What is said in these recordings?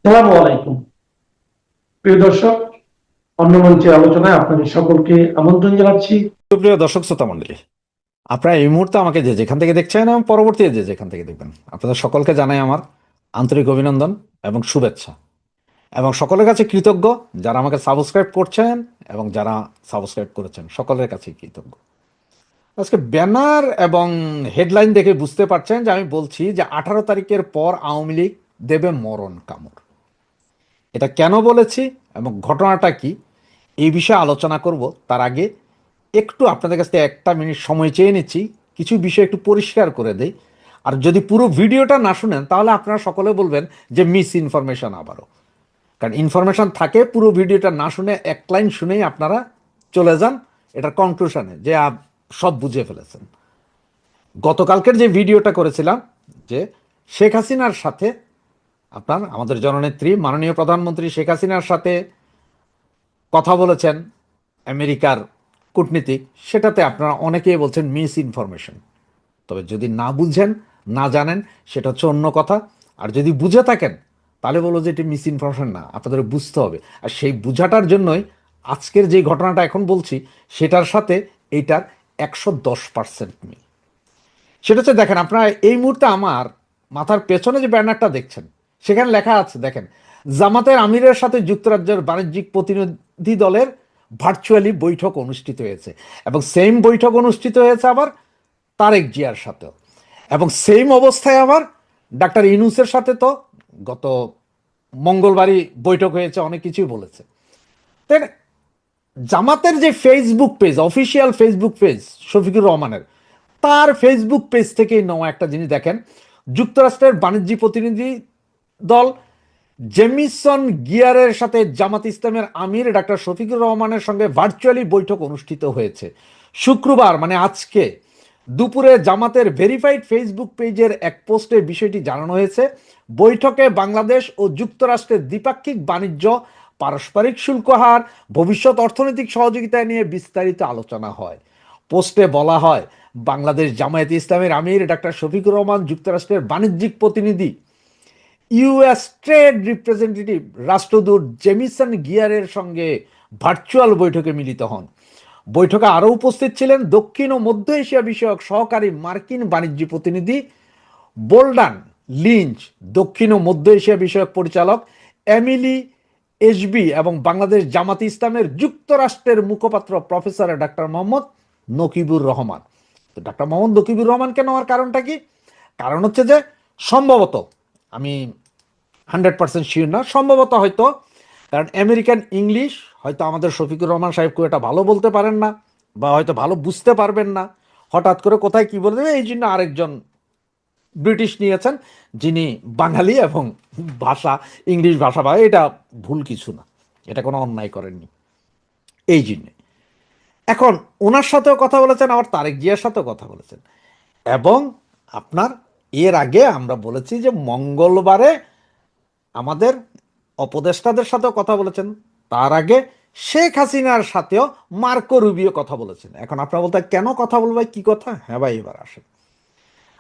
আসসালামু আলাইকুম প্রিয় দর্শক, অন্য মঞ্চের আলোচনায় আপনাদের সকলকে আমন্ত্রণ জানাচ্ছি। সুপ্রিয় দর্শক শ্রোতা মণ্ডলী, আপনারা এই মুহূর্তে আমাকে যে যেখান থেকে দেখছেন এবং পরবর্তীতে যে যেখান থেকে দেখবেন, আপনাদের সকলকে জানাই আমার আন্তরিক অভিনন্দন এবং শুভেচ্ছা, এবং সকলের কাছে কৃতজ্ঞ যারা আমাকে সাবস্ক্রাইব করছেন এবং যারা সাবস্ক্রাইব করেছেন সকলের কাছে কৃতজ্ঞ। আজকে ব্যানার এবং হেডলাইন দেখে বুঝতে পারছেন যে আমি বলছি যে 18 তারিখের পর আওয়ামী লীগ দেবে মরণ কামড়। এটা কেন বলেছি এবং ঘটনাটা কি এই বিষয়ে আলোচনা করব, তার আগে একটু আপনাদের কাছ থেকে একটা মিনিট সময় চেয়ে নিচ্ছি, কিছু বিষয় একটু পরিষ্কার করে দেই। আর যদি পুরো ভিডিওটা না শুনেন তাহলে আপনারা সকলে বলবেন যে মিস ইনফরমেশন আবারও, কারণ ইনফরমেশন থাকে পুরো ভিডিওটা না শুনে এক লাইন শুনেই আপনারা চলে যান এটার কনক্লুশনে যে সব বুঝে ফেলেছেন। গতকালকের যে ভিডিওটা করেছিলাম যে শেখ হাসিনার সাথে আমাদের জননেত্রী মাননীয় প্রধানমন্ত্রী শেখ হাসিনার সাথে কথা বলেছেন আমেরিকার কূটনীতিক, সেটাতে আপনারা অনেকেই বলছেন মিস ইনফরমেশন। তবে যদি না বুঝেন, না জানেন, সেটা হচ্ছে অন্য কথা। আর যদি বুঝে থাকেন তাহলে বলবো যে এটি মিস ইনফরমেশন না, আপনাদের বুঝতে হবে। আর সেই বুঝাটার জন্যই আজকের যে ঘটনাটা এখন বলছি সেটার সাথে এইটার 110% মিল। সেটা হচ্ছে, দেখেন আপনারা এই মুহূর্তে আমার মাথার পেছনে যে ব্যানারটা দেখছেন সেখানে লেখা আছে, দেখেন, জামাতের আমিরের সাথে যুক্তরাজ্যের বাণিজ্যিক প্রতিনিধি দলের ভার্চুয়ালি বৈঠক অনুষ্ঠিত হয়েছে, এবং সেম বৈঠক অনুষ্ঠিত হয়েছে আবার তারেক জিয়ার সাথেও, এবং সেম অবস্থায় আবার ডাক্তার ইউনূসের সাথে তো গত মঙ্গলবারই বৈঠক হয়েছে, অনেক কিছুই বলেছে। তাই না? জামাতের যে Facebook page, official Facebook page Shafiqur রহমানের, তার ফেসবুক পেজ থেকেই নেওয়া একটা জিনিস দেখেন, যুক্তরাষ্ট্রের বাণিজ্যিক প্রতিনিধি দল জেমিসন গিয়ারের সাথে জামাত ইসলামের আমির ডাক্তার শফিকুর রহমানের সঙ্গে ভার্চুয়ালি বৈঠক অনুষ্ঠিত হয়েছে শুক্রবার, মানে আজকে দুপুরে জামাতের ভেরিফাইড ফেসবুক পেজের এক পোস্টে বিষয়টি জানানো হয়েছে। বৈঠকে বাংলাদেশ ও যুক্তরাষ্ট্রের দ্বিপাক্ষিক বাণিজ্য, পারস্পরিক শুল্ক হার, ভবিষ্যৎ অর্থনৈতিক সহযোগিতা নিয়ে বিস্তারিত আলোচনা হয়। পোস্টে বলা হয়, বাংলাদেশ জামায়াতে ইসলামের আমির ডাক্তার শফিকুর রহমান যুক্তরাষ্ট্রের বাণিজ্যিক প্রতিনিধি ইউএস ট্রেড রিপ্রেজেন্টেটিভ রাষ্ট্রদূত জেমিসন গিয়ারের সঙ্গে ভার্চুয়াল বৈঠকে মিলিত হন। বৈঠকে আরও উপস্থিত ছিলেন দক্ষিণ ও মধ্য এশিয়া বিষয়ক সহকারী মার্কিন বাণিজ্য প্রতিনিধি বোল্ডান লিঞ্চ, দক্ষিণ ও মধ্য এশিয়া বিষয়ক পরিচালক এমিলি এসবি, এবং বাংলাদেশ জামাতে ইসলামের যুক্তরাষ্ট্রের মুখপাত্র প্রফেসর ডাক্তার মোহাম্মদ নকিবুর রহমান। তো ডাক্তার মোহাম্মদ নকিবুর রহমানকে নেওয়ার কারণটা কি? কারণ হচ্ছে যে সম্ভবত, আমি 100% শিওর না, সম্ভবত হয়তো কারণ আমেরিকান ইংলিশ হয়তো আমাদের শফিকুর রহমান সাহেব খুব একটা ভালো বলতে পারেন না, বা হয়তো ভালো বুঝতে পারবেন না, হঠাৎ করে কোথায় কি বলে দেবে, এই জন্য আরেকজন ব্রিটিশ নিয়েছেন যিনি বাঙালি এবং ভাষা ইংলিশ ভাষা, বা এটা ভুল কিছু না, এটা কোনো অন্যায় করেননি এই জন্যে। এখন ওনার সাথেও কথা বলেছেন, আবার তারেক জিয়ার সাথেও কথা বলেছেন, এবং আপনার এর আগে আমরা বলেছি যে মঙ্গলবারে আমাদের উপদেষ্টাদের সাথেও কথা বলেছেন, তার আগে শেখ হাসিনার সাথেও মার্কো রুবিও কথা বলেছেন। এখন আপনারা বলতে কেন কথা বলবে, কি কথা? হ্যাঁ ভাই, এবার আসেন।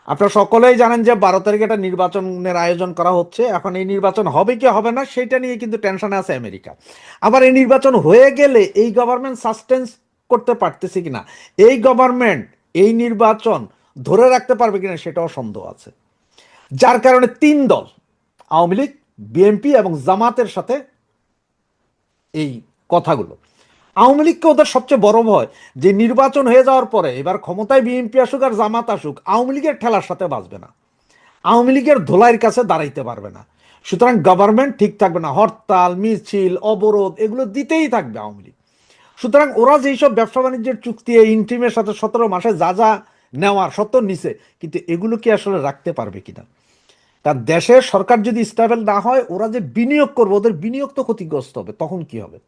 আপনারা সকলেই জানেন যে 12 তারিখে একটা নির্বাচনের আয়োজন করা হচ্ছে। এখন এই নির্বাচন হবে কি হবে না সেটা নিয়ে কিন্তু টেনশনে আছে আমেরিকা। আবার এই নির্বাচন হয়ে গেলে এই গভর্নমেন্ট সাস্টেন্স করতে পারতেছে কিনা, এই গভর্নমেন্ট এই নির্বাচন ধরে রাখতে পারবে কিনা সেটাও সন্দেহ আছে। যার কারণে তিন দল, আওয়ামী লীগ, বিএনপি এবং জামাতের সাথে এই কথাগুলো। আওয়ামী লীগকে ওদের সবচেয়ে বড় ভয় যে নির্বাচন হয়ে যাওয়ার পরে এবার ক্ষমতায় বিএনপি আসুক আর জামাত আসুক, আওয়ামী লীগের ঠেলার সাথে বাঁচবে না, আওয়ামী লীগের ধোলাইয়ের কাছে দাঁড়াইতে পারবে না। সুতরাং গভর্নমেন্ট ঠিক থাকবে না, হরতাল, মিছিল, অবরোধ এগুলো দিতেই থাকবে আওয়ামী লীগ। সুতরাং ওরা যেই সব ব্যবসা বাণিজ্যের চুক্তি এই ইন্টিমের সাথে 17 মাসে যা যা নেওয়ার সত্য নিছে, কিন্তু এগুলো কি আসলে রাখতে পারবে কিনা? কারণ দেশের সরকার যদি স্টেবল না হয়, ওরা যে বিনিয়োগ করবে ওদের বিনিয়োগ তো ক্ষতিগ্রস্ত হবে, তখন কি হবে?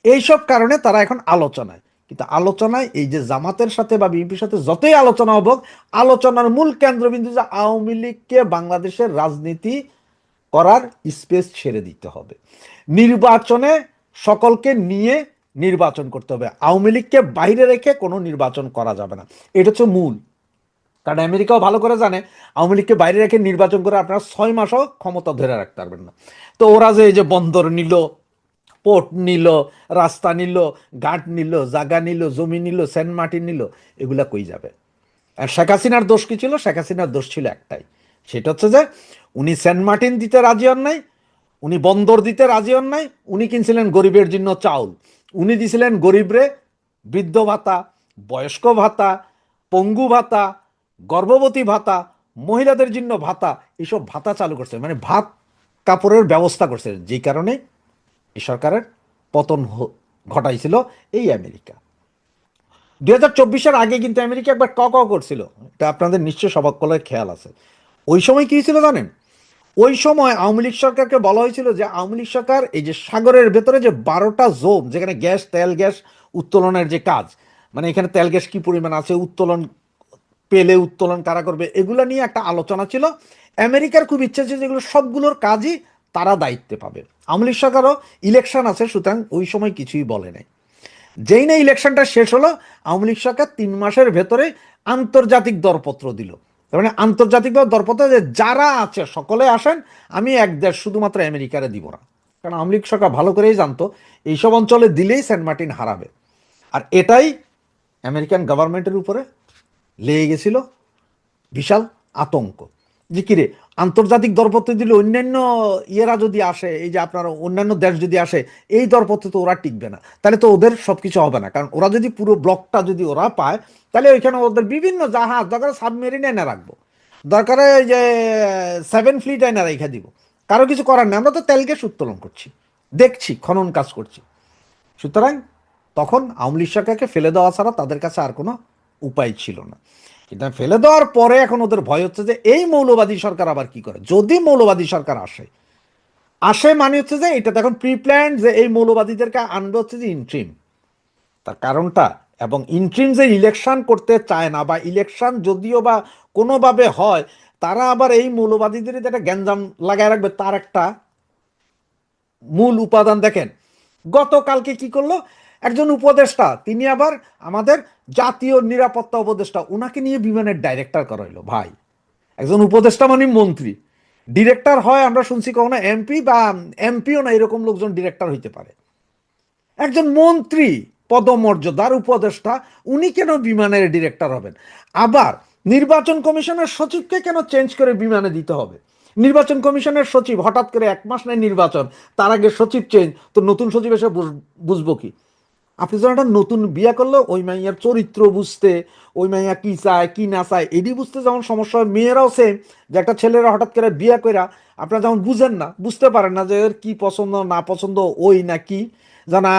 এইসব কারণে তারা এখন আলোচনায়। কিন্তু আলোচনায় এই যে জামাতের সাথে বা বিএনপির সাথে যতই আলোচনা হোক, আলোচনার মূল কেন্দ্রবিন্দু যে আওয়ামী লীগকে বাংলাদেশের রাজনীতি করার স্পেস ছেড়ে দিতে হবে, নির্বাচনে সকলকে নিয়ে নির্বাচন করতে হবে, আওয়ামী লীগকে বাইরে রেখে কোনো নির্বাচন করা যাবে না। এটা হচ্ছে মূল। কারণ আমেরিকাও ভালো করে জানে আওয়ামী লীগকে বাইরে রেখে নির্বাচন করে আপনারা 6 মাসও ক্ষমতা ধরে রাখতে পারবেন না। তো ওরা যে এই যে বন্দর নিল, পোর্ট নিল, রাস্তা নিল, ঘাট নিল, জায়গা নিল, জমি নিল, সেন্ট মার্টিন নিল, এগুলা কই যাবে? আর শেখ হাসিনার দোষ কি ছিল? শেখ হাসিনার দোষ ছিল একটাই, সেটা হচ্ছে যে উনি সেন্ট মার্টিন দিতে রাজি হন নাই, উনি বন্দর দিতে রাজি হন নাই, উনি কিনছিলেন গরিবের জন্য চাউল, উনি দিছিলেন গরিবরে বৃদ্ধ ভাতা, বয়স্ক ভাতা, পঙ্গু ভাতা, গর্ভবতী ভাতা, মহিলাদের জন্য ভাতা, এইসব ভাতা চালু করছে, মানে ভাত কাপড়ের ব্যবস্থা করছে, যেই কারণে এই সরকারের পতন ঘটাইছিল এই আমেরিকা। 2024-এর আগে কিন্তু আমেরিকা একবার ক করছিল, এটা আপনাদের নিশ্চয় সবার খেয়াল আছে। ওই সময় কি ছিল জানেন? ওই সময় আওয়ামী লীগ সরকারকে বলা হয়েছিল যে আওয়ামী লীগ সরকার এই যে সাগরের ভেতরে যে 12টা জোন, যেখানে গ্যাস, তেল গ্যাস উত্তোলনের যে কাজ, মানে এখানে তেল গ্যাস কি পরিমাণ আছে, উত্তোলন পেলে উত্তোলন কারা করবে, এগুলো নিয়ে একটা আলোচনা ছিল। আমেরিকার খুব ইচ্ছা ছিল যেগুলো সবগুলোর কাজই তারা দায়িত্বে পাবে। আওয়ামী লীগ সরকারও ইলেকশন আছে, সুতরাং ওই সময় কিছুই বলে নাই। যেই না ইলেকশনটা শেষ হলো, আওয়ামী লীগ সরকার 3 মাসের ভেতরে আন্তর্জাতিক দরপত্র দিল। তার মানে আন্তর্জাতিকভাবে দরপত্র যে যারা আছে সকলে আসেন, আমি এক দেশ শুধুমাত্র আমেরিকারে দিব না। কারণ আওয়ামী লীগ সরকার ভালো করেই জানতো এইসব অঞ্চলে দিলেই সেন্ট মার্টিন হারাবে। আর এটাই আমেরিকান গভর্নমেন্টের উপরে লেগে গেছিল বিশাল আতঙ্ক, যে কিরে আন্তর্জাতিক দরপত্র দিলে অন্যান্য ইয়েরা যদি আসে, এই যে আপনার অন্যান্য দেশ যদি আসে, এই দরপত্রে তো ওরা টিকবে না, তাহলে তো ওদের সব কিছু হবে না। কারণ ওরা যদি পুরো ব্লকটা যদি ওরা পায়, তাহলে ওইখানে ওদের বিভিন্ন জাহাজ, দরকার সাবমেরিন এনে রাখবো, দরকারে যে 7 ফ্লিট এনে রেখে দিব, কারো কিছু করার নেই, আমরা তো তেল গ্যাস উত্তোলন করছি, দেখছি, খনন কাজ করছি। সুতরাং তখন আওয়ামী লীগ সরকারকে ফেলে দেওয়া ছাড়া তাদের কাছে আর কোনো উপায় ছিল না। কিন্তু ফেলে দেওয়ার পরে এখন ওদের ভয় হচ্ছে যে এই মৌলবাদী সরকার আবার কি করে। যদি মৌলবাদী সরকার আসে, মানে হচ্ছে যে এটা এখন প্রি প্ল্যান, যে এই মৌলবাদীদেরকে আনবে হচ্ছে যে ইন্ট্রিম, তার কারণটা, এবং ইন্ট্রিম যে ইলেকশন করতে চায় না, বা ইলেকশন যদিও বা কোনোভাবে হয়, তারা আবার এই মৌলবাদীদের একটা গ্যাঞ্জাম লাগায় রাখবে, তার একটা মূল উপাদান দেখেন। গতকালকে কি করলো একজন উপদেষ্টা, তিনি আবার আমাদের জাতীয় নিরাপত্তা উপদেষ্টা, ওনাকে নিয়ে বিমানের ডাইরেক্টর করা হইলো। ভাই, একজন উপদেষ্টা মানে মন্ত্রী, ডিরেক্টর হয় আমরা শুনছি কখনো এমপি, বা এমপিও না এরকম লোকজন ডিরেক্টর হইতে পারে। একজন মন্ত্রী পদমর্যাদার উপদেষ্টা, উনি কেন বিমানের ডিরেক্টর হবেন? আবার নির্বাচন কমিশনের সচিবকে কেন চেঞ্জ করে বিমানে দিতে হবে? নির্বাচন কমিশনের সচিব হঠাৎ করে 1 মাস নেই নির্বাচন, তার আগে সচিব চেঞ্জ, তো নতুন সচিব এসে বুঝবো কি? আপনি যখন একটা নতুন বিয়া করলো, ওই মাইয়ার চরিত্র বুঝতে, ওই মাইয়া কি চায় কি না চায় এটি বুঝতে যেমন সমস্যা হয়, মেয়েরাও সেম, যে একটা ছেলেরা হঠাৎ করে বিয়া কইরা আপনারা যেমন বুঝেন না, বুঝতে পারেন না যে এর কি পছন্দ না পছন্দ, ওই না কি জানা,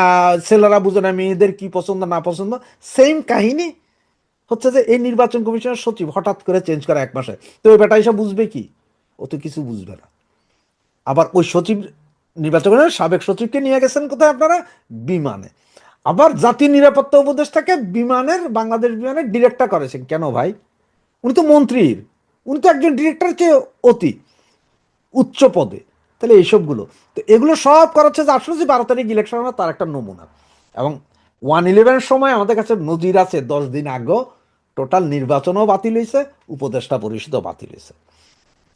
ছেলেরা বুঝে না মেয়েদের কি পছন্দ না পছন্দ। সেম কাহিনী হচ্ছে যে এই নির্বাচন কমিশনের সচিব হঠাৎ করে চেঞ্জ করা 1 মাসে, তো ওই বেটা এসব বুঝবে কি? ও তো কিছু বুঝবে না। আবার ওই সচিব, নির্বাচন কমিশনের সাবেক সচিবকে নিয়ে গেছেন কোথায় আপনারা? বিমানে। আবার জাতীয় নিরাপত্তা উপদেষ্টাকে বিমানের, বাংলাদেশ বিমানের ডিরেক্টর করেছেন কেন ভাই? উনি তো মন্ত্রীর, উনি তো একজন ডিরেক্টরের চেয়ে অতি উচ্চ পদে। তাহলে এইসবগুলো, তো এগুলো সব করাচ্ছে যে আসলে যে 12 তারিখ ইলেকশন হবে তার একটা নমুনা। এবং 1/11 সময় আমাদের কাছে নজির আছে, 10 দিন আগেও টোটাল নির্বাচনও বাতিল হয়েছে, উপদেষ্টা পরিষদও বাতিল হয়েছে।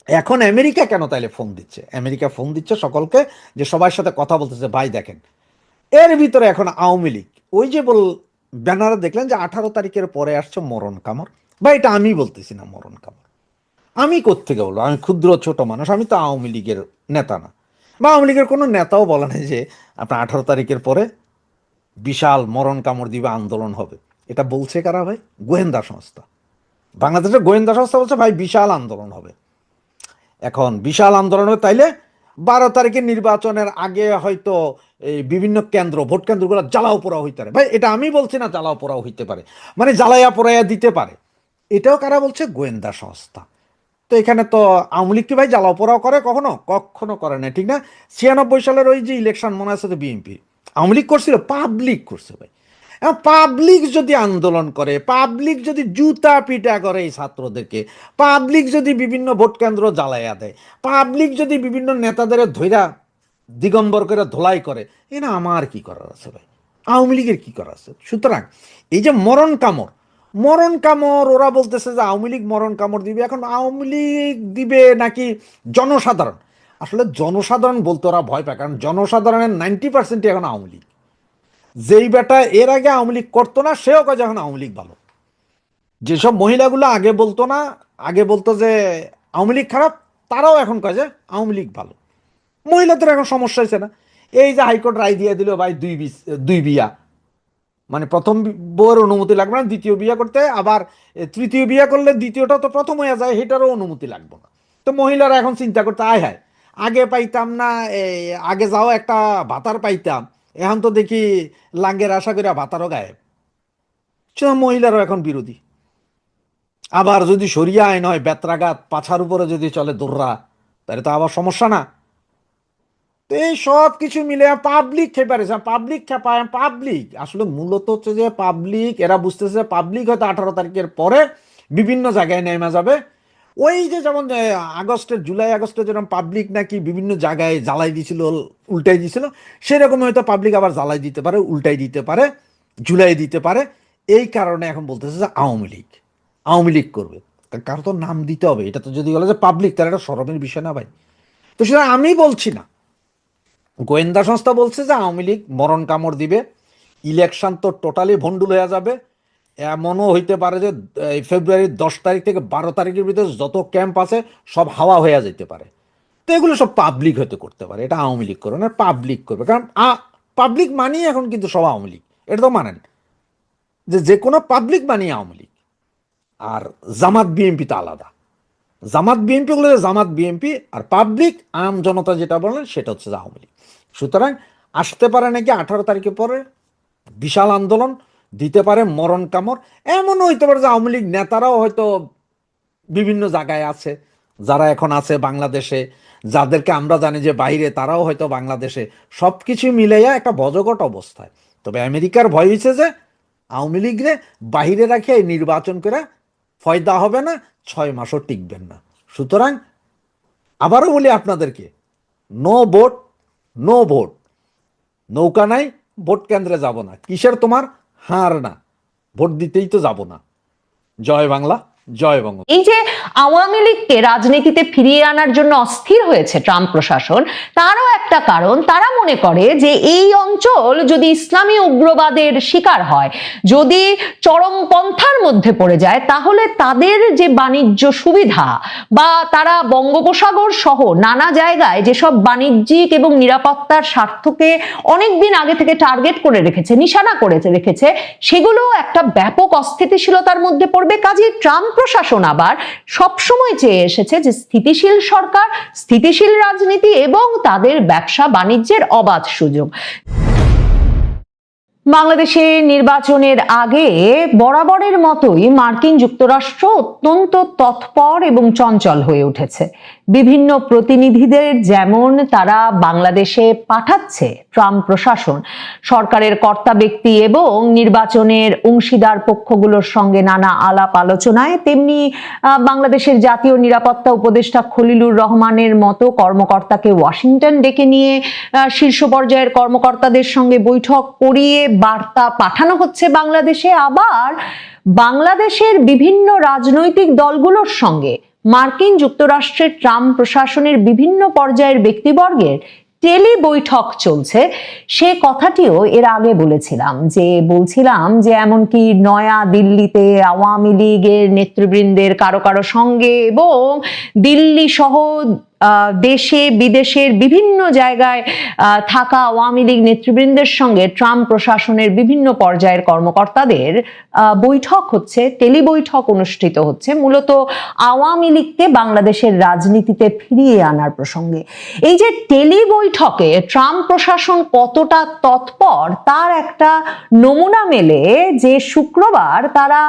এখন আমেরিকা কেন তাইলে ফোন দিচ্ছে? আমেরিকা ফোন দিচ্ছে সকলকে, যে সবার সাথে কথা বলতেছে, ভাই দেখেন এর ভিতরে এখন আওয়ামী লীগ, ওই যে ব্যানারে দেখলেন যে 18 তারিখের পরে আসছে মরণ কামড়। ভাই এটা আমি বলতেছি না মরণ কামড়, আমি কোত্থেকে বলবো? আমি ক্ষুদ্র ছোট মানুষ, আমি তো আওয়ামী লীগের নেতা না, বা আওয়ামী লীগের কোনো নেতাও বলে নাই যে আপনার 18 তারিখের পরে বিশাল মরণ কামড় দিবে, আন্দোলন হবে। এটা বলছে কারা ভাই? গোয়েন্দা সংস্থা, বাংলাদেশের গোয়েন্দা সংস্থা বলছে ভাই বিশাল আন্দোলন হবে। এখন বিশাল আন্দোলন হবে, তাইলে 12 তারিখের নির্বাচনের আগে হয়তো এই বিভিন্ন কেন্দ্র, ভোট কেন্দ্রগুলো জ্বালাও পোড়াও হইতে পারে। ভাই এটা আমি বলছি না, জ্বালাও পোড়াও হইতে পারে, মানে জ্বালাইয়া পোড়াইয়া দিতে পারে। এটাও কারা বলছে? গোয়েন্দা সংস্থা। তো এখানে তো আওয়ামী লীগ কি ভাই জ্বালাও পোড়াও করে? কখনো কখনো করে না, ঠিক না? 96 সালের ওই যে ইলেকশন মনে আছে তো, বিএনপি আওয়ামী লীগ করছিল, পাবলিক করছে ভাই। এখন পাবলিক যদি আন্দোলন করে, পাবলিক যদি জুতা পিটা করে এই ছাত্রদেরকে, পাবলিক যদি বিভিন্ন ভোট কেন্দ্র জ্বালাইয়া দেয়, পাবলিক যদি বিভিন্ন নেতাদের ধৈরা দিগম্বর করে ধোলাই করে, এটা আমার কি করার আছে ভাই? আওয়ামী লীগের কি করার আছে? সুতরাং এই যে মরণ কামড়, মরণ কামড়, ওরা বলতেছে যে আওয়ামী লীগ মরণ কামড় দিবে। এখন আওয়ামী লীগ দিবে নাকি জনসাধারণ? আসলে জনসাধারণ বলতে ওরা ভয় পায়, কারণ জনসাধারণের 90% এখন আওয়ামী লীগ। যেই বেটা এর আগে আওয়ামী লীগ করতো না, সেও কয় যে এখন আওয়ামী লীগ ভালো। যেসব মহিলাগুলো আগে বলতো না, আগে বলতো যে আওয়ামী লীগ খারাপ, তারাও এখন কয় যে আওয়ামী লীগ ভালো। মহিলাদের এখন সমস্যা হয়েছে না। এই যে হাইকোর্ট রায় দিয়ে দিল ভাই, দুই বিয়া, মানে প্রথম বউয়ের অনুমতি লাগবে না দ্বিতীয় বিয়া করতে, আবার তৃতীয় বিয়া করলে দ্বিতীয়টা তো প্রথম হয়ে যায়, সেটারও অনুমতি লাগবে না। তো মহিলারা এখন চিন্তা করতে আয় হায়, আগে পাইতাম না, আগে যাও একটা ভাতার পাইতাম, এখন তো দেখি লাঙ্গের আশা করে ভাতারও গায়েব। মহিলারাও এখন বিরোধী। আবার যদি সরিয়া আইন হয়, বেত্রাঘাত পাছার উপরে যদি চলে দৌড়া, তাহলে তো আবার সমস্যা না। তো এই সব কিছু মিলে পাবলিক খেয়ে পারে, পাবলিক খেপায়। পাবলিক আসলে মূলত হচ্ছে যে পাবলিক, এরা বুঝতেছে পাবলিক হয়তো 18 তারিখের পরে বিভিন্ন জায়গায় নেমে যাবে। ওই যে যেমন জুলাই আগস্টে যেরকম পাবলিক নাকি বিভিন্ন জায়গায় জ্বালাই দিছিল, উল্টাই দিছিল, সেরকম হয়তো পাবলিক আবার জ্বালাই দিতে পারে, উল্টাই দিতে পারে, ঝুলাই দিতে পারে। এই কারণে এখন বলতেছে যে আওয়ামী লীগ করবে। কারো তো নাম দিতে হবে, এটা তো যদি বলে যে পাবলিক, তাহলে এটা শরমের বিষয় না ভাই? তো সেটা আমি বলছি না, গোয়েন্দা সংস্থা বলছে যে আওয়ামী লীগ মরণ কামড় দিবে, ইলেকশন তো টোটালি ভন্ডুল হয়ে যাবে। এমনও হইতে পারে যে এই ফেব্রুয়ারির 10 তারিখ থেকে 12 তারিখের ভিতরে যত ক্যাম্প আছে সব হাওয়া হয়ে যেতে পারে। তো এগুলো সব পাবলিক হয়তো করতে পারে, এটা আওয়ামী লীগ করবে না, পাবলিক করবে। কারণ পাবলিক মানি এখন কিন্তু সব আওয়ামী লীগ, এটা তো মানেন যে যে কোনো পাবলিক মানি আওয়ামী লীগ। আর জামাত বিএনপি তো আলাদা। জামাত বিএনপি গুলো জামাত বিএনপি, আর পাবলিক আম জনতা যেটা বলেন সেটা হচ্ছে আওয়ামী লীগ। সুতরাং আসতে পারে নাকি 18 তারিখের পরে বিশাল আন্দোলন, দিতে পারে মরণ কামড়। এমনও হইতে পারে যে আওয়ামী লীগ নেতারাও হয়তো বিভিন্ন জায়গায় আছে, যারা এখন আছে বাংলাদেশে, যাদেরকে আমরা জানি যে বাইরে, তারাও হয়তো বাংলাদেশে। সব কিছু মিলাইয়া একটা বজগট অবস্থায়। তবে আমেরিকার ভয় হয়েছে যে আওয়ামী লীগরে বাহিরে রাখে নির্বাচন করে ফয়দা হবে না, 6 মাসও টিকবেন না। সুতরাং আবারও বলি আপনাদেরকে, নো ভোট, নো ভোট। নৌকা নাই, ভোট কেন্দ্রে যাব না, কিসের তোমার হার না, ভোট দিতেই তো যাব না। জয় বাংলা, জয় বঙ্গ। এই যে আওয়ামী লীগকে রাজনীতিতে ফিরিয়ে আনার জন্য অস্থির হয়েছে ট্রাম্প প্রশাসন, তারও একটা কারণ, তারা মনে করে যে এই অঞ্চল যদি ইসলামী উগ্রবাদের শিকার হয়, যদি চরমপন্থার মধ্যে পড়ে যায়, তাহলে তাদের যে বাণিজ্য সুবিধা বা তারা বঙ্গোপসাগর সহ নানা জায়গায় যেসব বাণিজ্যিক এবং নিরাপত্তার স্বার্থকে অনেকদিন আগে থেকে টার্গেট করে রেখেছে, নিশানা করে রেখেছে, সেগুলো একটা ব্যাপক অস্থিতিশীলতার মধ্যে পড়বে। কাজে ট্রাম্প প্রশাসন আবার সবসময় চেয়ে এসেছে যে স্থিতিশীল সরকার, স্থিতিশীল রাজনীতি এবং তাদের ব্যবসা বাণিজ্যের অবাধ সুযোগ। বাংলাদেশে নির্বাচনের আগে বরাবরের মতোই মার্কিন যুক্তরাষ্ট্র অত্যন্ত তৎপর এবং চঞ্চল হয়ে উঠেছে। বিভিন্ন প্রতিনিধিদের যেমন তারা বাংলাদেশে পাঠাচ্ছে ট্রাম্প প্রশাসন, সরকারের কর্তা ব্যক্তি এবং নির্বাচনের অংশীদার পক্ষগুলোর সঙ্গে নানা আলাপ আলোচনায়, তেমনি বাংলাদেশের জাতীয় নিরাপত্তা উপদেষ্টা খলিলুর রহমানের মতো কর্মকর্তাকে ওয়াশিংটন ডেকে নিয়ে শীর্ষ পর্যায়ের কর্মকর্তাদের সঙ্গে বৈঠক করিয়ে বার্তা পাঠানো হচ্ছে বাংলাদেশে। আবার বাংলাদেশের বিভিন্ন রাজনৈতিক দলগুলোর সঙ্গে মার্কিন যুক্তরাষ্ট্রের ট্রাম্প প্রশাসনের বিভিন্ন পর্যায়ের ব্যক্তিবর্গের টেলি বৈঠক চলছে। সে কথাটিও এর আগে বলছিলাম যে এমনকি নয়া দিল্লিতে আওয়ামী লীগের নেতৃবৃন্দের কারো কারো সঙ্গে এবং দিল্লি সহ দেশে বিদেশের বিভিন্ন জায়গায় থাকা আওয়ামী লীগ নেতৃবৃন্দের সঙ্গে ট্রাম্প প্রশাসনের বিভিন্ন পর্যায়ের কর্মকর্তাদের বৈঠক হচ্ছে, টেলি বৈঠক অনুষ্ঠিত হচ্ছে, মূলত আওয়ামী লীগকে বাংলাদেশের রাজনীতিতে ফিরিয়ে আনার প্রসঙ্গে। এই যে টেলি বৈঠকে ট্রাম্প প্রশাসন কতটা তৎপর তার একটা নমুনা মেলে যে শুক্রবার তারা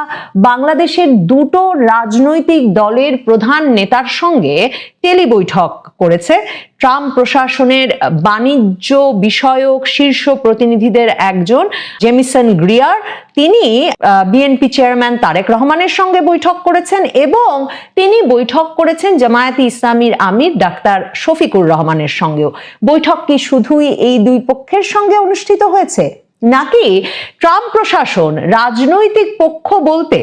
বাংলাদেশের দুটো রাজনৈতিক দলের প্রধান নেতার সঙ্গে টেলি বৈঠক করেছে। ট্রাম্প প্রশাসনের বাণিজ্য বিষয়ক শীর্ষ প্রতিনিধিদের একজন জেমিসন গ্রিয়ার, তিনি বিএনপি চেয়ারম্যান তারেক রহমানের সঙ্গে বৈঠক করেছেন এবং তিনি বৈঠক করেছেন জামায়াতে ইসলামীর আমির ডাক্তার শফিকুর রহমানের সঙ্গেও। বৈঠক কি শুধুই এই দুই পক্ষের সঙ্গে অনুষ্ঠিত হয়েছে? নাকি ট্রাম্প প্রশাসন রাজনৈতিক পক্ষ বলতে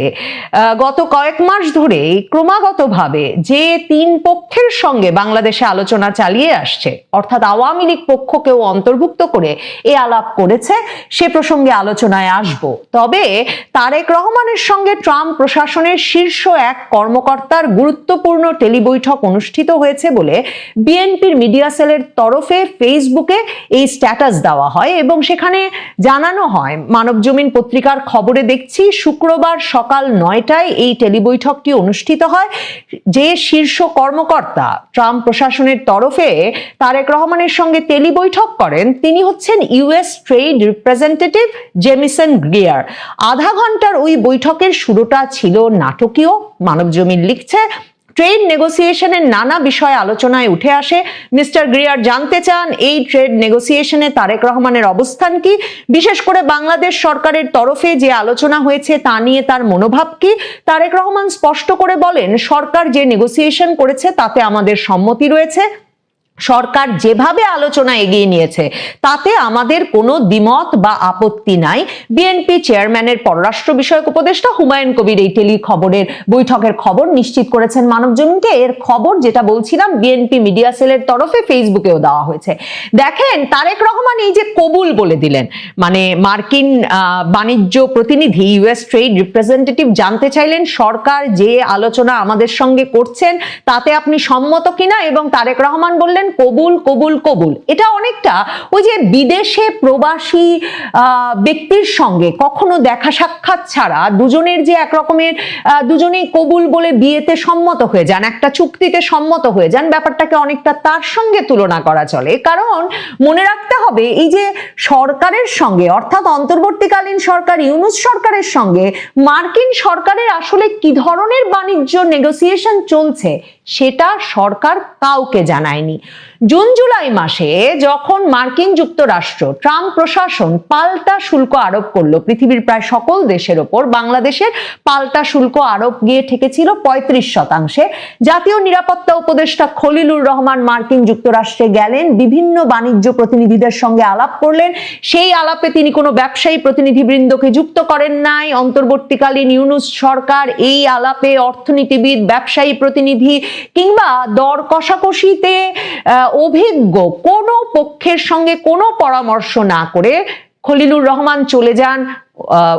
গত কয়েক মাস ধরে ক্রমাগতভাবে যে তিন পক্ষের সঙ্গে বাংলাদেশে আলোচনা চালিয়ে আসছে, অর্থাৎ আওয়ামী লীগ পক্ষকেও অন্তর্ভুক্ত করে এ আলাপ করেছে, সে প্রসঙ্গে আলোচনায় আসব। তবে তারেক রহমানের সঙ্গে ট্রাম্প প্রশাসনের শীর্ষ এক কর্মকর্তার গুরুত্বপূর্ণ টেলিবৈঠক অনুষ্ঠিত হয়েছে বলে বিএনপির মিডিয়া সেলের তরফে ফেসবুকে এই স্ট্যাটাস দেওয়া হয় এবং সেখানে জানানো হয়, মানবজমিন পত্রিকার খবরে দেখছি শুক্রবার সকাল 9টায় এই টেলিবৈঠকটি অনুষ্ঠিত হয়। যে শীর্ষ কর্মকর্তা ট্রাম্প প্রশাসনের তরফে তারেক রহমানের সঙ্গে টেলিবৈঠক করেন তিনি হচ্ছেন US trade representative Jamieson Greer. আধা ঘন্টার ওই বৈঠকের শুরুটা ছিল নাটকীয়। মানবজমিন লিখছে, ট্রেড নেগোসিয়েশনের নানা বিষয় আলোচনায় উঠে আসে। মিস্টার গ্রিয়ার জানতে চান এই ট্রেড নেগোসিয়েশনে তারেক রহমানের অবস্থান কি, বিশেষ করে বাংলাদেশ সরকারের তরফে যে আলোচনা হয়েছে তা নিয়ে তার মনোভাব কি। তারেক রহমান স্পষ্ট করে বলেন, সরকার যে নেগোসিয়েশন করেছে তাতে আমাদের সম্মতি রয়েছে। সরকার যেভাবে আলোচনা এগিয়ে নিয়েছে তাতে আমাদের কোনো দ্বিমত বা আপত্তি নাই। বিএনপি চেয়ারম্যানের পররাষ্ট্র বিষয়ক উপদেষ্টা হুমায়ুন কবির এই খবরের বৈঠকের খবর নিশ্চিত করেছেন মানবজমিনকে। এর খবর যেটা বলছিলাম বিএনপি মিডিয়া সেলের তরফে ফেসবুকেও দেওয়া হয়েছে। দেখেন, তারেক রহমান এই যে কবুল বলে দিলেন, মানে মার্কিন বাণিজ্য প্রতিনিধি ইউএস ট্রেড রিপ্রেজেন্টেটিভ জানতে চাইলেন সরকার যে আলোচনা আমাদের সঙ্গে করছেন তাতে আপনি সম্মত কিনা, এবং তারেক রহমান বললেন কবুল কবুল কবুল। এটা অনেকটা ওই যে বিদেশে প্রবাসী ব্যক্তির সঙ্গে কখনো দেখা সাক্ষাৎ ছাড়া দুজনের যে এক রকমের দুজনেই কবুল বলে বিয়েতে সম্মত হয়ে যান, একটা চুক্তিতে সম্মত হয়ে যান, ব্যাপারটাকে অনেকটা তার সঙ্গে তুলনা করা চলে। কারণ মনে রাখতে হবে, এই যে সরকারের সঙ্গে অর্থাৎ অন্তর্বর্তীকালীন সরকার ইউনূস সরকারের সঙ্গে মার্কিন সরকারের আসলে কি ধরনের বাণিজ্য নেগোসিয়েশন চলছে সেটা সরকার কাউকে জানায়নি। জুন জুলাই মাসে যখন মার্কিন যুক্তরাষ্ট্র ট্রাম্প প্রশাসন পাল্টা শুল্ক আরোপ করলো পৃথিবীর প্রায় সকল দেশের ওপর, বাংলাদেশের পাল্টা শুল্ক আরোপ গিয়ে ঠেকেছিল 35%। জাতীয় নিরাপত্তা উপদেষ্টা খলিলুর রহমান মার্কিন যুক্তরাষ্ট্রে গেলেন, বিভিন্ন বাণিজ্য প্রতিনিধিদের সঙ্গে আলাপ করলেন। সেই আলাপে তিনি কোনো ব্যবসায়ী প্রতিনিধিবৃন্দকে যুক্ত করেন নাই। অন্তর্বর্তীকালীন ইউনূস সরকার এই আলাপে অর্থনীতিবিদ, ব্যবসায়ী প্রতিনিধি কিংবা দর কষাকষিতে অভিজ্ঞ কোনো পক্ষের সঙ্গে কোনো পরামর্শ না করে খলিলুর রহমান চলে যান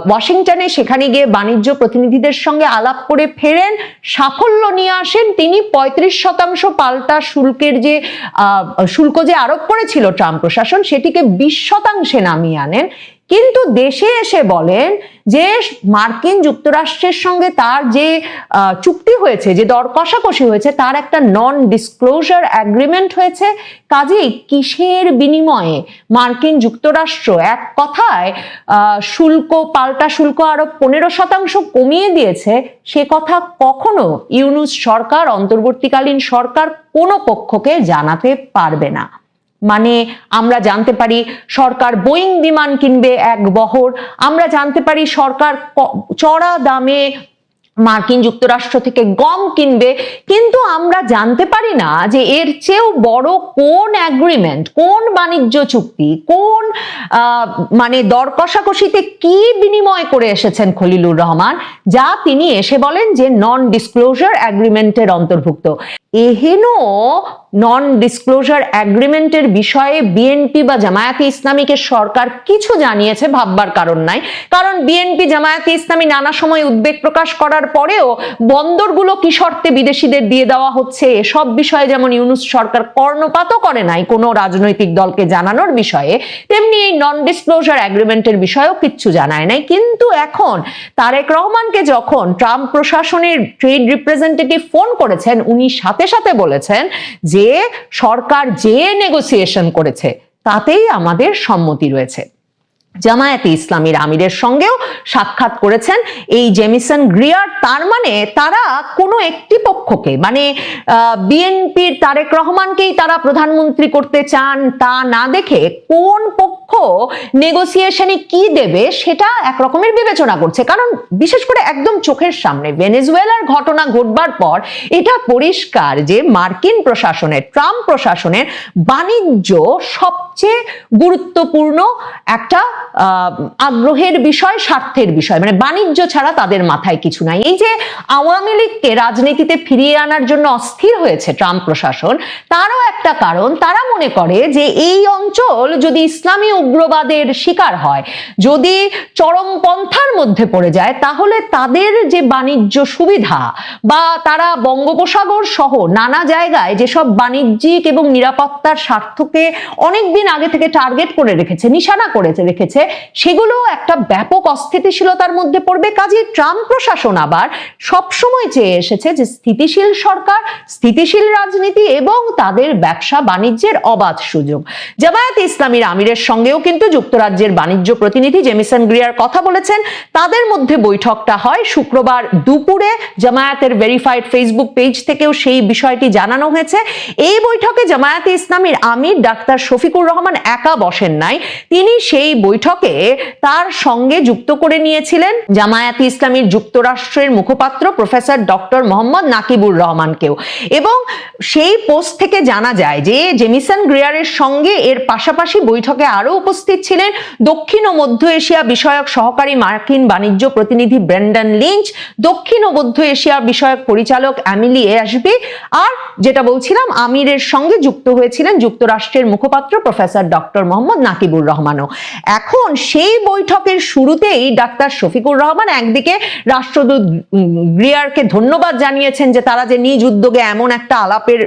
ওয়াশিংটনে। সেখানে গিয়ে বাণিজ্য প্রতিনিধিদের সঙ্গে আলাপ করে ফেরেন, সাফল্য নিয়ে আসেন। তিনি 35% পাল্টা শুল্কের যে শুল্ক যে আরোপ করেছিল ট্রাম্প প্রশাসন সেটিকে 20% নামিয়ে আনেন। কিন্তু দেশে এসে বলেন যে মার্কিন যুক্তরাষ্ট্রের সঙ্গে তার যে চুক্তি হয়েছে, যে দর কষাকষি হয়েছে, তার একটা নন ডিসক্লোজার এগ্রিমেন্ট হয়েছে। কাজেই কিসের বিনিময়ে মার্কিন যুক্তরাষ্ট্র এক কথায় পাল্টা শুল্ক আরো 15% কমিয়ে দিয়েছে, সে কথা কখনো ইউনূস সরকার, অন্তর্বর্তীকালীন সরকার কোনো পক্ষকে জানাতে পারবে না। মানে আমরা জানতে পারি সরকার বোয়িং বিমান কিনবে এক বহর, আমরা জানতে পারি সরকার চড়া দামে মার্কিন যুক্তরাষ্ট্র থেকে গম কিনবে, কিন্তু আমরা জানতে পারি না যে এর চেয়েও বড় কোন এগ্রিমেন্ট, কোন বাণিজ্য চুক্তি, কোন মানে দর কষাকষিতে কি বিনিময় করে এসেছেন খলিলুর রহমান, যা তিনি এসে বলেন যে নন ডিসক্লোজার এগ্রিমেন্টের অন্তর্ভুক্ত। এহেন নন ডিসক্লোজার এগ্রিমেন্টের বিষয়ে বিএনপি বা জামায়াতে ইসলামীকে সরকার কিছু জানিয়েছে ভাববার কারণ নাই। কারণ বিএনপি, জামায়াতে ইসলামী নানা সময় উদ্বেগ প্রকাশ করার পরেও বন্দরগুলো কি শর্তে বিদেশিদের দিয়ে দেওয়া হচ্ছে এসব বিষয়ে যেমন ইউনূস সরকার কর্ণপাতও করে নাই কোনো রাজনৈতিক দলকে জানানোর বিষয়ে, তেমনি এই নন ডিসক্লোজার এগ্রিমেন্টের বিষয়েও কিচ্ছু জানায় নাই। কিন্তু এখন তারেক রহমানকে যখন ট্রাম্প প্রশাসনের ট্রেড রিপ্রেজেন্টেটিভ ফোন করেছেন, উনি সাথে সাথে বলেছেন যে সরকার যে নেগোসিয়েশন করেছে তাতেই আমাদের সম্মতি রয়েছে। জামায়াতে ইসলামীর আমিরের সঙ্গেও সাক্ষাৎ করেছেন এই জেমিসন গ্রিয়ার। তার মানে তারা কোনো একটি পক্ষকে, মানে বিএনপির তারেক রহমানকেই তারা প্রধানমন্ত্রী করতে চান তা না দেখে কোন পক্ষ নেগোসিয়েশনে কি দেবে সেটা একরকমের বিবেচনা করছে। কারণ বিশেষ করে একদম চোখের সামনে ভেনেজুয়েলার ঘটনা ঘটবার পর এটা পরিষ্কার যে মার্কিন প্রশাসনের, ট্রাম্প প্রশাসনের বাণিজ্য সবচেয়ে সবচেয়ে গুরুত্বপূর্ণ একটা আগ্রহের বিষয়, স্বার্থের বিষয়, মানে বাণিজ্য ছাড়া তাদের মাথায় কিছু নাই। এই যে আওয়ামী লীগকে রাজনীতিতে ফিরিয়ে আনার জন্য অস্থির হয়েছে ট্রাম্প প্রশাসন, তারও একটা কারণ, তারা মনে করে যে এই অঞ্চল যদি ইসলামী উগ্রবাদের শিকার হয়, যদি চরমপন্থার মধ্যে পড়ে যায়, তাহলে তাদের যে বাণিজ্য সুবিধা বা তারা বঙ্গোপসাগর সহ নানা জায়গায় যেসব বাণিজ্যিক এবং নিরাপত্তার স্বার্থকে অনেকদিন আগে থেকে টার্গেট করে রেখেছে, নিশানা করে রেখেছে, সেগুলো একটা ব্যাপক অস্থিতিশীলতার মধ্যে পড়বে। কাজে ট্রাম্প প্রশাসন আবার সবসময় চেয়ে এসেছে যে স্থিতিশীল সরকার, স্থিতিশীল রাজনীতি এবং তাদের ব্যবসা বাণিজ্যের অবাধ সুযোগ। জামায়াতে ইসলামীর আমিরের সঙ্গেও কিন্তু যুক্তরাজ্যের বাণিজ্য প্রতিনিধি জেমিসন গ্রিয়ার কথা বলেছেন। তাদের মধ্যে বৈঠকটা হয় শুক্রবার দুপুরে। জামায়াতের ভেরিফাইড ফেসবুক পেজ থেকেও সেই বিষয়টি জানানো হয়েছে। এই বৈঠকে জামায়াতে ইসলামীর আমির ডাক্তার শফিকুর রহমান একা বসেন নাই, তিনি সেই বৈঠকে তার সঙ্গে যুক্ত করে নিয়েছিলেন জামায়াতে ইসলামীর যুক্তরাষ্ট্রের মুখপাত্র প্রফেসর ডক্টর মোহাম্মদ নাকিবুর রহমানকেও। এবং সেই পোস্ট থেকে জানা যায় যে জেমিসন গ্রিয়ারের সঙ্গে এর পাশাপাশি বৈঠকে আরো উপস্থিত ছিলেন দক্ষিণ ও মধ্য এশিয়া বিষয়ক সহকারী মার্কিন বাণিজ্য প্রতিনিধি ব্রেন্ডন লিঞ্চ, দক্ষিণ ও মধ্য এশিয়া বিষয়ক পরিচালক এমিলি অ্যাশবি, আর যেটা বলছিলাম আমিরের সঙ্গে যুক্ত হয়েছিলেন যুক্তরাষ্ট্রের মুখপাত্র প্রফেসর ডক্টর মোহাম্মদ নাকিবুর রহমানও। এখন সেই বৈঠকের শুরুতেই ডাক্তার শফিকুর রহমান একদিকে রাষ্ট্রদূত গ্রিয়ারকে ধন্যবাদ জানিয়েছেন যে তারা যে নিজ উদ্যোগে এমন একটা আলাপের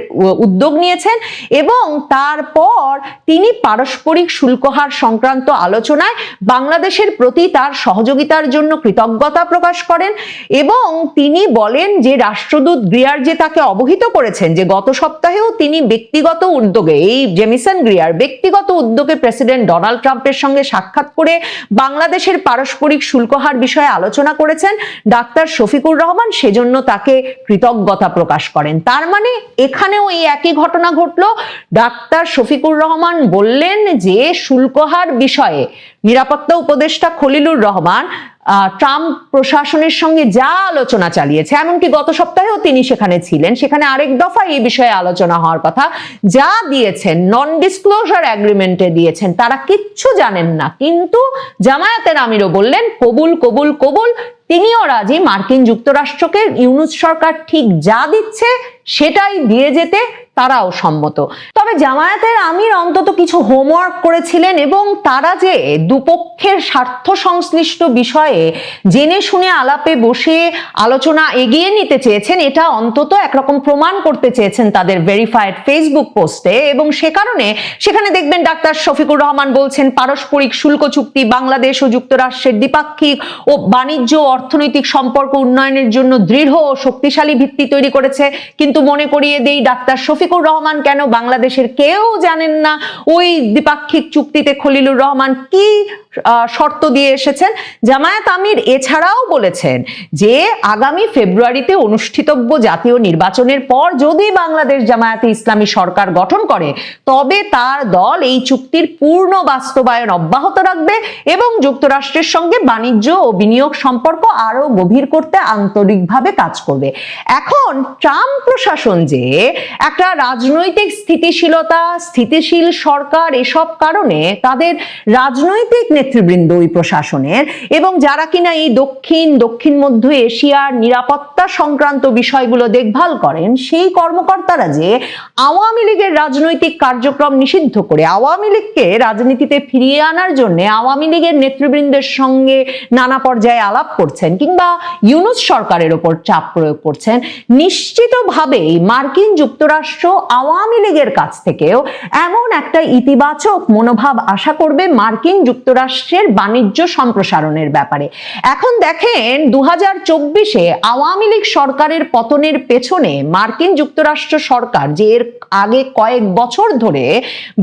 উদ্যোগ নিয়েছেন, এবং তারপর তিনি পারস্পরিক শুল্ক হার সংক্রান্ত আলোচনায় বাংলাদেশের প্রতি তার সহযোগিতার জন্য কৃতজ্ঞতা প্রকাশ করেন। এবং তিনি বলেন যে রাষ্ট্রদূত গ্রিয়ার যে তাকে অবহিত করেছেন যে গত সপ্তাহেও তিনি ব্যক্তিগত উদ্যোগে, এই জেমিসন গ্রিয়ার ব্যক্তিগত উদ্যোগে প্রেসিডেন্ট ডোনাল্ড ট্রাম্পের সঙ্গে সাক্ষাৎ করে বাংলাদেশের পারস্পরিক শুল্ক হার বিষয়ে আলোচনা করেছেন ডাক্তার শফিকুর রহমান, সেজন্য তাকে কৃতজ্ঞতা প্রকাশ করেন। তার মানে এখানেও এই একই ঘটনা ঘটলো। ডাক্তার শফিকুর রহমান বললেন যে শুল্ক হার বিষয়ে নিরাপত্তা উপদেষ্টা খলিলুর রহমান ট্রাম্প প্রশাসনের সঙ্গে যা আলোচনা চালিয়েছে, এমনকি গত সপ্তাহেও তিনি সেখানে ছিলেন, সেখানে আরেক দফা এই বিষয়ে আলোচনা হওয়ার কথা, যা দিয়েছেন নন ডিসক্লোজার এগ্রিমেন্টে দিয়েছেন, তারা কিচ্ছু জানেন না। কিন্তু জামায়াতের আমিরও বললেন কবুল কবুল কবুল, তিনিও রাজি মার্কিন যুক্তরাষ্ট্রকে ইউনূস সরকার ঠিক যা দিচ্ছে সেটাই দিয়ে যেতে তারাও সম্মত। তবে জামায়াতের আমির অন্তত কিছু হোমওয়ার্ক করেছিলেন এবং তারা যে দুপক্ষের স্বার্থ সংশ্লিষ্ট বিষয়ে জেনে শুনে আলাপে বসে আলোচনা এগিয়ে নিতে চেয়েছেন, এটা অন্তত একরকম প্রমাণ করতে চেয়েছেন তাদের ভেরিফাইড ফেসবুক পোস্টে। এবং সে কারণে সেখানে দেখবেন ডাক্তার শফিকুর রহমান বলছেন পারস্পরিক শুল্ক চুক্তি বাংলাদেশ ও যুক্তরাষ্ট্রের দ্বিপাক্ষিক ও বাণিজ্য অর্থনৈতিক সম্পর্ক উন্নয়নের জন্য দৃঢ় ও শক্তিশালী ভিত্তি তৈরি করেছে। কিন্তু মনে করিয়ে দেই, ডাক্তার শফিকুর রহমান কেন বাংলাদেশের কেউ জানেন না ওই দ্বিপাক্ষিক চুক্তিতে খলিলুর রহমান কি শর্ত দিয়ে এসেছেন। জামায়াত আমির এছাড়াও বলেছেন যে আগামী ফেব্রুয়ারিতে অনুষ্ঠিতব্য জাতীয় নির্বাচনের পর যদি বাংলাদেশ জামায়াতে ইসলামী সরকার গঠন করে, তবে তার দল এই চুক্তির পূর্ণ বাস্তবায়ন অব্যাহত রাখবে এবং যুক্তরাষ্ট্রের সঙ্গে বাণিজ্য ও বিনিয়োগ সম্পর্ক আরো গভীর করতে আন্তরিকভাবে কাজ করবে। এখন ট্রাম্প প্রশাসন যে একটা রাজনৈতিক স্থিতিশীলতা, স্থিতিশীল সরকার, এসব কারণে তাদের রাজনৈতিক নেতৃবৃন্দ ওই প্রশাসনের এবং যারা কিনা এই দক্ষিণ মধ্য এশিয়ার নিরাপত্তা সংক্রান্ত বিষয়গুলো দেখভাল করেন, সেই কর্মকর্তারা যে আওয়ামী লীগের রাজনৈতিক কার্যক্রম নিষিদ্ধ করে আওয়ামী লীগকে রাজনীতিতে ফিরিয়ে আনার জন্য আওয়ামী লীগের নেতৃবৃন্দের সঙ্গে নানা পর্যায়ে আলাপ করছেন কিংবা ইউনূস সরকারের ওপর চাপ প্রয়োগ করছেন, নিশ্চিতভাবেই মার্কিন যুক্তরাষ্ট্র আওয়ামী লীগের কাছ থেকেও এমন একটা ইতিবাচক মনোভাব আশা করবে মার্কিন যুক্তরাষ্ট্রের বাণিজ্য সম্প্রসারণের ব্যাপারে। এখন দেখেন 2024-এ আওয়ামী লীগ সরকারের পতনের পেছনে মার্কিন যুক্তরাষ্ট্র সরকার যে এর আগে কয়েক বছর ধরে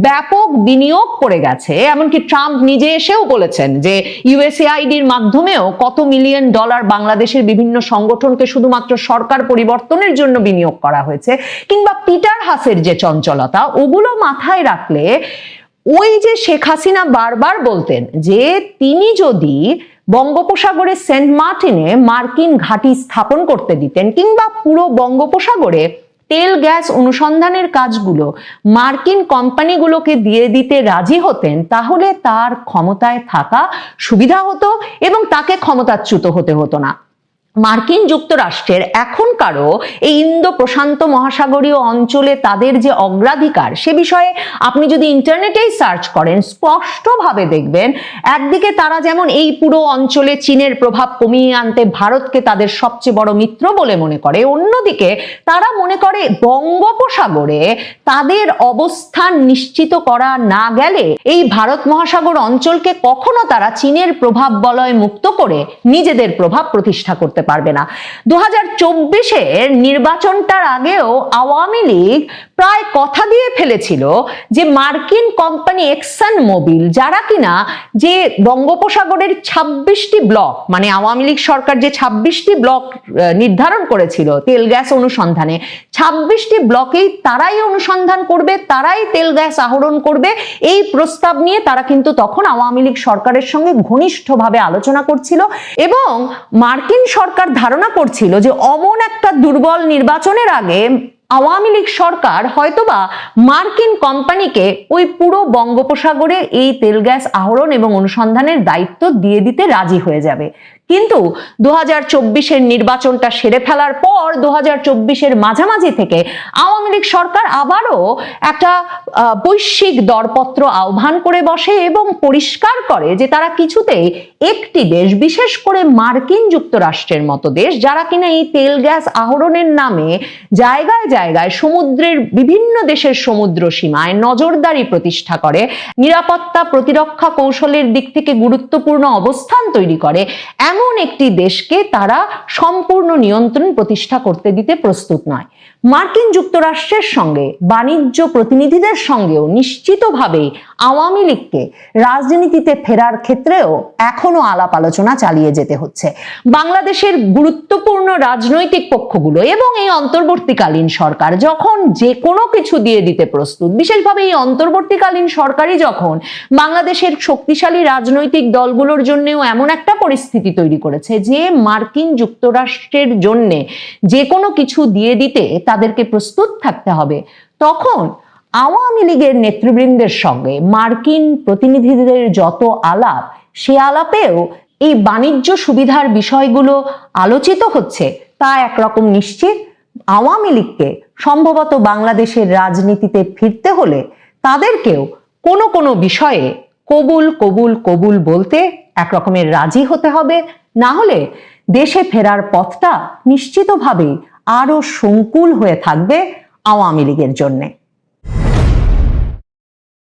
ব্যাপক বিনিয়োগ করে গেছে, এমনকি ট্রাম্প নিজে এসেও বলেছেন যে ইউএসএআইডির মাধ্যমেও কত মিলিয়ন ডলার বাংলাদেশের বিভিন্ন সংগঠনকে শুধুমাত্র সরকার পরিবর্তনের জন্য বিনিয়োগ করা হয়েছে, কিংবা পিটার হাসের যে চঞ্চলতা, ওগুলো মাথায় রাখলে ওই যে শেখ হাসিনা বারবার বলতেন যে তিনি যদি বঙ্গোপসাগরে সেন্ট মার্টিনে মার্কিন ঘাঁটি স্থাপন করতে দিতেন কিংবা পুরো বঙ্গোপসাগরে তেল গ্যাস অনুসন্ধানের কাজগুলো মার্কিন কোম্পানিগুলোকে দিয়ে দিতে রাজি হতেন, তাহলে তার ক্ষমতায় থাকা সুবিধা হতো এবং তাকে ক্ষমতাচ্যুত হতে হতো না। মার্কিন যুক্তরাষ্ট্রের এখনকারও এই ইন্দো প্রশান্ত মহাসাগরীয় অঞ্চলে তাদের যে অগ্রাধিকার, সে বিষয়ে আপনি যদি ইন্টারনেটেই সার্চ করেন স্পষ্টভাবে দেখবেন, একদিকে তারা যেমন এই পুরো অঞ্চলে চীনের প্রভাব কমিয়ে আনতে ভারতকে তাদের সবচেয়ে বড় মিত্র বলে মনে করে, অন্যদিকে তারা মনে করে বঙ্গোপসাগরে তাদের অবস্থান নিশ্চিত করা না গেলে এই ভারত মহাসাগর অঞ্চলকে কখনো তারা চীনের প্রভাব বলয় মুক্ত করে নিজেদের প্রভাব প্রতিষ্ঠা করতে পারবে না। 2024-এর নির্বাচনটার আগেও আওয়ামী লীগ প্রায় কথা দিয়ে ফেলেছিল যে মার্কিন কোম্পানি এক্সন মোবিল, যারা কিনা যে বঙ্গোপসাগরের 26টি ব্লক, মানে আওয়ামী লীগ সরকার যে 26টি ব্লক নির্ধারণ করেছিল তেল গ্যাস অনুসন্ধানে, 26টি ব্লকেই তারাই অনুসন্ধান করবে, তারাই তেল গ্যাস আহরণ করবে, এই প্রস্তাব নিয়ে তারা কিন্তু তখন আওয়ামী লীগ সরকারের সঙ্গে ঘনিষ্ঠভাবে আলোচনা করছিল এবং মার্কিন সরকার ধারণা করছিল যে অমন একটা দুর্বল নির্বাচনের আগে আওয়ামী লীগ সরকার হয়তোবা মার্কিন কোম্পানিকে ওই পুরো বঙ্গোপসাগরে এই তেল গ্যাস আহরণ এবং অনুসন্ধানের দায়িত্ব দিয়ে দিতে রাজি হয়ে যাবে। কিন্তু 2024-এর নির্বাচনটা সেরে ফেলার পর 2024-এর মাঝামাঝি থেকে আওয়ামী লীগ সরকার আবারও একটা বৈশ্বিক দরপত্র আহ্বান করে বসে এবং পরিষ্কার করে যে তারা কিছুতেই একটি দেশ, বিশেষ করে মার্কিন যুক্তরাষ্ট্রের মতো দেশ, যারা কিনা এই তেল গ্যাস আহরণের নামে জায়গায় জায়গায় সমুদ্রের বিভিন্ন দেশের সমুদ্র সীমায় নজরদারি প্রতিষ্ঠা করে, নিরাপত্তা প্রতিরক্ষা কৌশলের দিক থেকে গুরুত্বপূর্ণ অবস্থান তৈরি করে, এমন একটি দেশকে তারা সম্পূর্ণ নিয়ন্ত্রণ প্রতিষ্ঠা করতে দিতে প্রস্তুত নয়। মার্কিন যুক্তরাষ্ট্রের সঙ্গে বাণিজ্য প্রতিনিধিদের সঙ্গেও নিশ্চিতভাবে আওয়ামী লীগকে রাজনীতিতে ফেরার ক্ষেত্রেও এখনো আলাপ আলোচনা চালিয়ে যেতে হচ্ছে। বাংলাদেশের গুরুত্বপূর্ণ রাজনৈতিক পক্ষগুলো এবং এই অন্তর্বর্তীকালীন সরকার যখন যে কোনো কিছু দিয়ে দিতে প্রস্তুত, বিশেষভাবে এই অন্তর্বর্তীকালীন সরকারই যখন বাংলাদেশের শক্তিশালী রাজনৈতিক দলগুলোর জন্যও এমন একটা পরিস্থিতি তৈরি করেছে যে মার্কিন যুক্তরাষ্ট্রের জন্য যে কোনো কিছু দিয়ে দিতে তাদেরকে প্রস্তুত থাকতে হবে, তখন আওয়ামী লীগের নেতৃবৃন্দের সঙ্গে মার্কিন প্রতিনিধিদের যত আলাপ, সে আলাপেও এই বাণিজ্য সুবিধার বিষয়গুলো আলোচিত হচ্ছে, তা একরকম নিশ্চিত। আওয়ামী লীগকে সম্ভবত বাংলাদেশের রাজনীতিতে ফিরতে হলে তাদেরকেও কোনো কোনো বিষয়ে কবুল কবুল কবুল বলতে একরকমের রাজি হতে হবে, না হলে দেশে ফেরার পথটা নিশ্চিতভাবে আরো সংকুল হয়ে থাকবে আওয়ামী লীগের জন্যে।